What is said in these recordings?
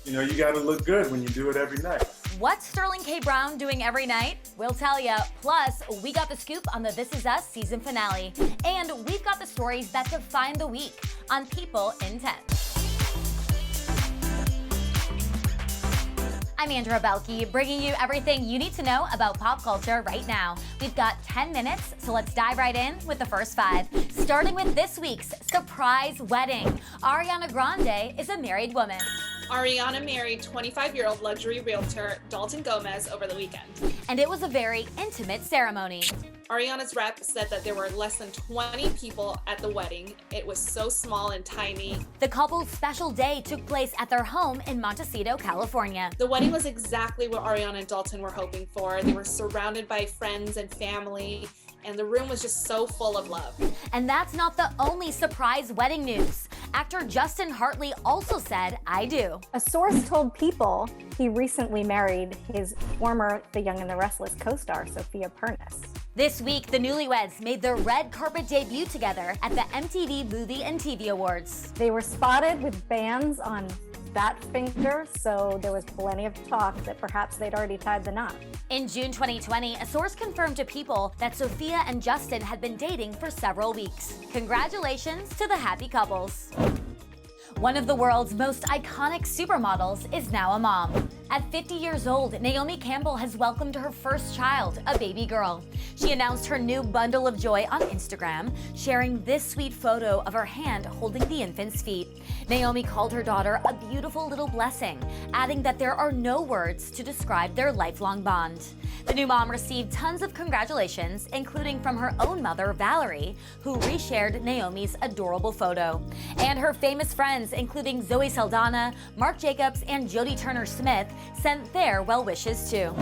You know, you got to look good when you do it every night. What's Sterling K. Brown doing every night? We'll tell you. Plus, we got the scoop on the This Is Us season finale. And we've got the stories that define the week on People in 10. I'm Andrea Belke, bringing you everything you need to know about pop culture right now. We've got 10 minutes, so let's dive right in with the first 5. Starting with this week's surprise wedding. Ariana Grande is a married woman. Ariana married 25-year-old luxury realtor Dalton Gomez over the weekend. And it was a very intimate ceremony. Ariana's rep said that there were less than 20 people at the wedding. It was so small and tiny. The couple's special day took place at their home in Montecito, California. The wedding was exactly what Ariana and Dalton were hoping for. They were surrounded by friends and family, and the room was just so full of love. And that's not the only surprise wedding news. Actor Justin Hartley also said, "I do." A source told People he recently married his former The Young and the Restless co-star, Sophia Pernis. This week, the newlyweds made their red carpet debut together at the MTV Movie and TV Awards. They were spotted with bands on that finger, so there was plenty of talk that perhaps they'd already tied the knot. In June 2020, a source confirmed to People that Sophia and Justin had been dating for several weeks. Congratulations to the happy couples. One of the world's most iconic supermodels is now a mom. At 50 years old, Naomi Campbell has welcomed her first child, a baby girl. She announced her new bundle of joy on Instagram, sharing this sweet photo of her hand holding the infant's feet. Naomi called her daughter a beautiful little blessing, adding that there are no words to describe their lifelong bond. The new mom received tons of congratulations, including from her own mother, Valerie, who reshared Naomi's adorable photo. And her famous friends, including Zoe Saldana, Marc Jacobs, and Jodie Turner-Smith, sent their well wishes too.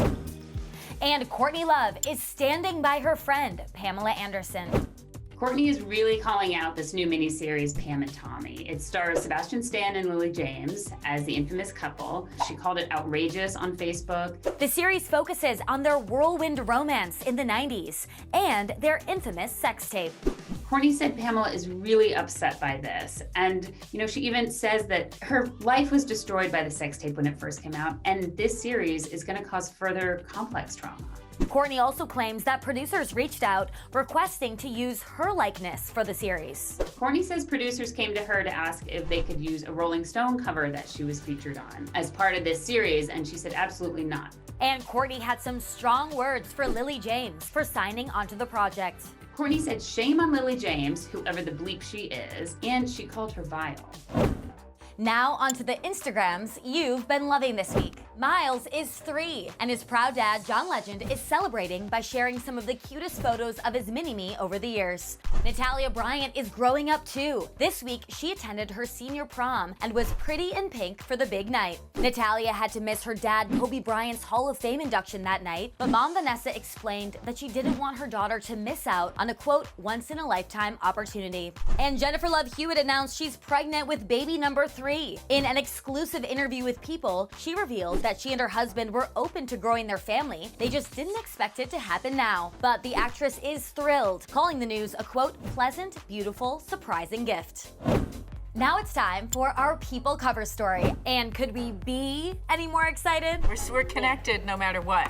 And Courtney Love is standing by her friend, Pamela Anderson. Courtney is really calling out this new miniseries, Pam and Tommy. It stars Sebastian Stan and Lily James as the infamous couple. She called it outrageous on Facebook. The series focuses on their whirlwind romance in the 90s and their infamous sex tape. Courtney said Pamela is really upset by this. And, she even says that her life was destroyed by the sex tape when it first came out, and this series is going to cause further complex trauma. Courtney also claims that producers reached out requesting to use her likeness for the series. Courtney says producers came to her to ask if they could use a Rolling Stone cover that she was featured on as part of this series, and she said absolutely not. And Courtney had some strong words for Lily James for signing onto the project. Courtney said shame on Lily James, whoever the bleep she is, and she called her vile. Now onto the Instagrams you've been loving this week. Miles is 3, and his proud dad, John Legend, is celebrating by sharing some of the cutest photos of his mini-me over the years. Natalia Bryant is growing up too. This week, she attended her senior prom and was pretty in pink for the big night. Natalia had to miss her dad, Kobe Bryant's Hall of Fame induction that night, but mom Vanessa explained that she didn't want her daughter to miss out on a quote, once-in-a-lifetime opportunity. And Jennifer Love Hewitt announced she's pregnant with baby number 3. In an exclusive interview with People, she revealed that she and her husband were open to growing their family. They just didn't expect it to happen now. But the actress is thrilled, calling the news a quote, pleasant, beautiful, surprising gift. Now it's time for our People cover story. And could we be any more excited? We're connected no matter what.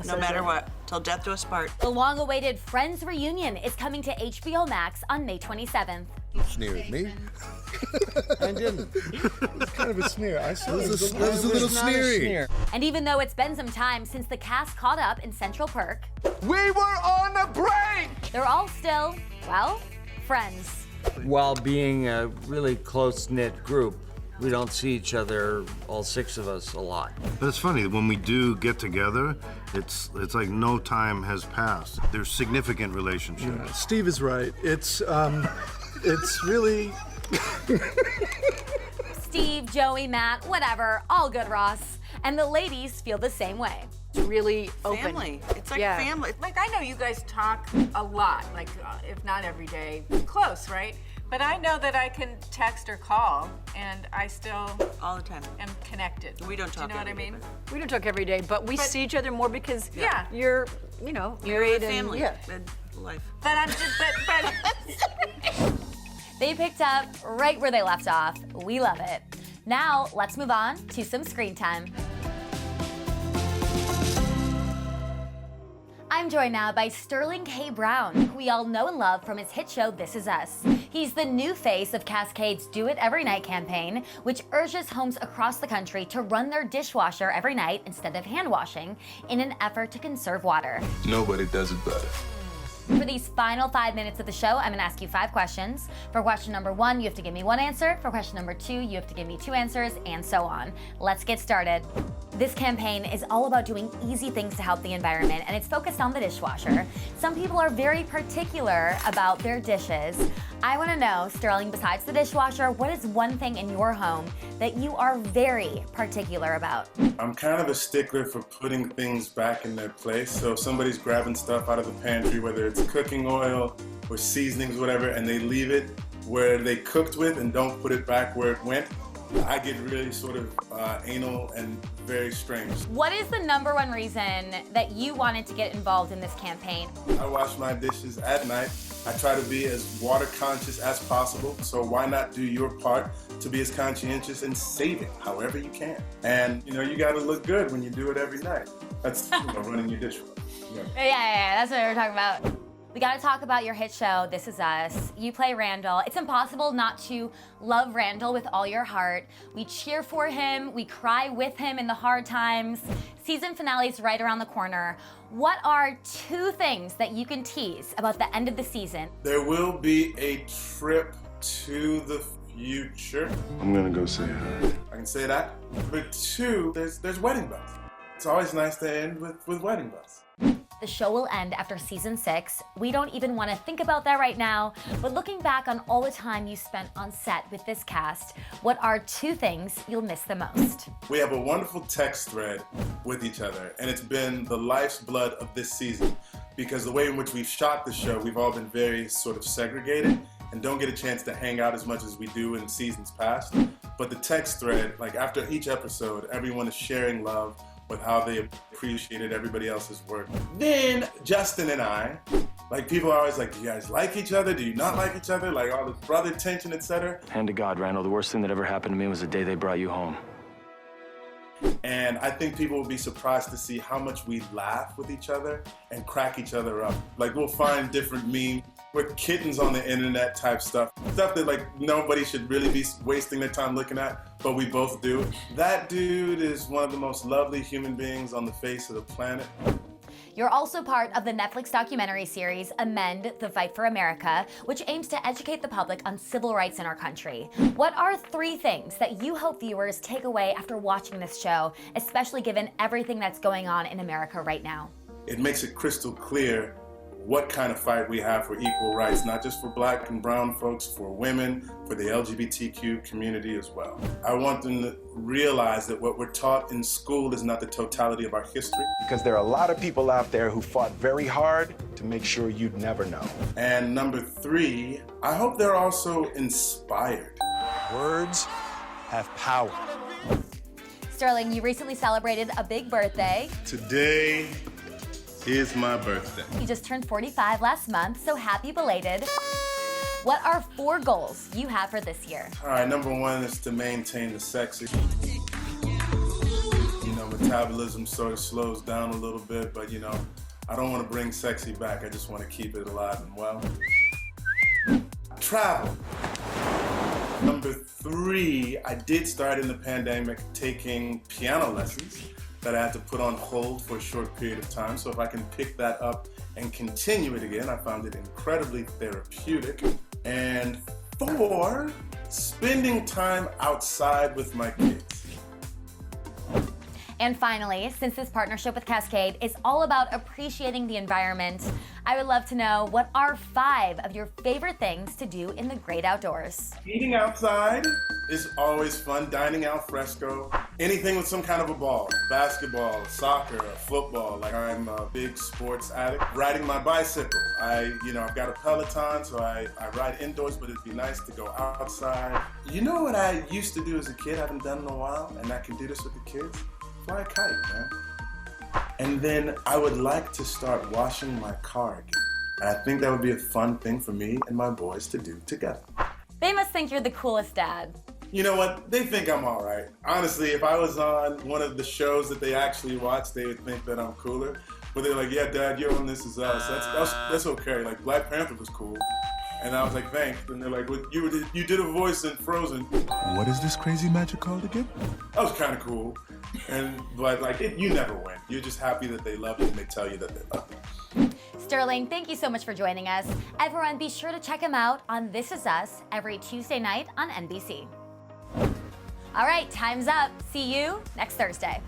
No matter what, till death do us part. The long-awaited Friends reunion is coming to HBO Max on May 27th. You sneered at me. I didn't. It was kind of a sneer. I saw it was a little sneery. And even though it's been some time since the cast caught up in Central Perk, We were on a break! they're all still, well, friends. While being a really close-knit group, we don't see each other, all 6 of us, a lot. But it's funny, when we do get together, it's like no time has passed. There's significant relationships. Yeah, Steve is right. It's really... Steve, Joey, Matt, whatever, all good, Ross. And the ladies feel the same way. It's really open. Family. It's like family. Like, I know you guys talk a lot, like, if not every day, close, right? But I know that I can text or call, and I still all the time am connected. We don't talk. Do you know what I mean? We don't talk every day, but we see each other more because Yeah. you're, married and family yeah. and life. But I'm just, but They picked up right where they left off. We love it. Now, let's move on to some screen time. I'm joined now by Sterling K. Brown, who we all know and love from his hit show This Is Us. He's the new face of Cascade's Do It Every Night campaign, which urges homes across the country to run their dishwasher every night instead of hand washing in an effort to conserve water. Nobody does it better. For these final 5 minutes of the show, I'm gonna ask you 5 questions. For question number 1, you have to give me 1 answer. For question number 2, you have to give me 2 answers, and so on. Let's get started. This campaign is all about doing easy things to help the environment, and it's focused on the dishwasher. Some people are very particular about their dishes. I wanna know, Sterling, besides the dishwasher, what is one thing in your home that you are very particular about? I'm kind of a stickler for putting things back in their place. So if somebody's grabbing stuff out of the pantry, whether it's cooking oil or seasonings, whatever, and they leave it where they cooked with and don't put it back where it went, I get really sort of anal and very strange. What is the #1 reason that you wanted to get involved in this campaign? I wash my dishes at night. I try to be as water conscious as possible, so why not do your part to be as conscientious and save it however you can? And you gotta look good when you do it every night. That's running your dishwasher. Yeah, that's what we were talking about. We gotta talk about your hit show, This Is Us. You play Randall. It's impossible not to love Randall with all your heart. We cheer for him, we cry with him in the hard times. Season finale's right around the corner. What are 2 things that you can tease about the end of the season? There will be a trip to the future. I'm gonna go say hi. I can say that. But 2, there's wedding bells. It's always nice to end with wedding bells. The show will end after season 6. We don't even want to think about that right now, but looking back on all the time you spent on set with this cast, what are 2 things you'll miss the most? We have a wonderful text thread with each other, and it's been the life's blood of this season, because the way in which we've shot the show, we've all been very sort of segregated and don't get a chance to hang out as much as we do in seasons past. But the text thread, like after each episode, everyone is sharing love with how they appreciated everybody else's work. Then Justin and I, like people are always like, do you guys like each other? Do you not like each other? Like all this brother tension, etc. Hand to God, Randall, the worst thing that ever happened to me was the day they brought you home. And I think people will be surprised to see how much we laugh with each other and crack each other up. Like we'll find different memes with kittens on the internet type stuff. Stuff that like nobody should really be wasting their time looking at, but we both do. That dude is one of the most lovely human beings on the face of the planet. You're also part of the Netflix documentary series Amend: The Fight for America, which aims to educate the public on civil rights in our country. What are 3 things that you hope viewers take away after watching this show, especially given everything that's going on in America right now? It makes it crystal clear what kind of fight we have for equal rights, not just for black and brown folks, for women, for the LGBTQ community as well. I want them to realize that what we're taught in school is not the totality of our history. Because there are a lot of people out there who fought very hard to make sure you'd never know. And number 3, I hope they're also inspired. Words have power. Sterling, you recently celebrated a big birthday. Today is my birthday. You just turned 45 last month, so happy belated. What are 4 goals you have for this year? All right, number 1 is to maintain the sexy. Metabolism sort of slows down a little bit, but I don't want to bring sexy back. I just want to keep it alive and well. Travel. Number 3, I did start in the pandemic taking piano lessons that I had to put on hold for a short period of time. So if I can pick that up and continue it again, I found it incredibly therapeutic. And 4, spending time outside with my kids. And finally, since this partnership with Cascade is all about appreciating the environment, I would love to know, what are 5 of your favorite things to do in the great outdoors? Eating outside is always fun. Dining al fresco. Anything with some kind of a ball. Basketball, soccer, football. Like I'm a big sports addict. Riding my bicycle. I've got a Peloton, so I ride indoors, but it'd be nice to go outside. You know what I used to do as a kid, I haven't done in a while, and I can do this with the kids? Fly a kite, man. And then I would like to start washing my car again. And I think that would be a fun thing for me and my boys to do together. They must think you're the coolest dad. You know what? They think I'm all right. Honestly, if I was on one of the shows that they actually watch, they would think that I'm cooler. But they're like, yeah, Dad, you're on This Is Us. That's okay. Like, Black Panther was cool. And I was like, thanks. And they're like, well, you did a voice in Frozen. What is this crazy magic called again? That was kind of cool. But like, you never win. You're just happy that they love you and they tell you that they love you. Sterling, thank you so much for joining us. Everyone, be sure to check him out on This Is Us every Tuesday night on NBC. All right, time's up. See you next Thursday.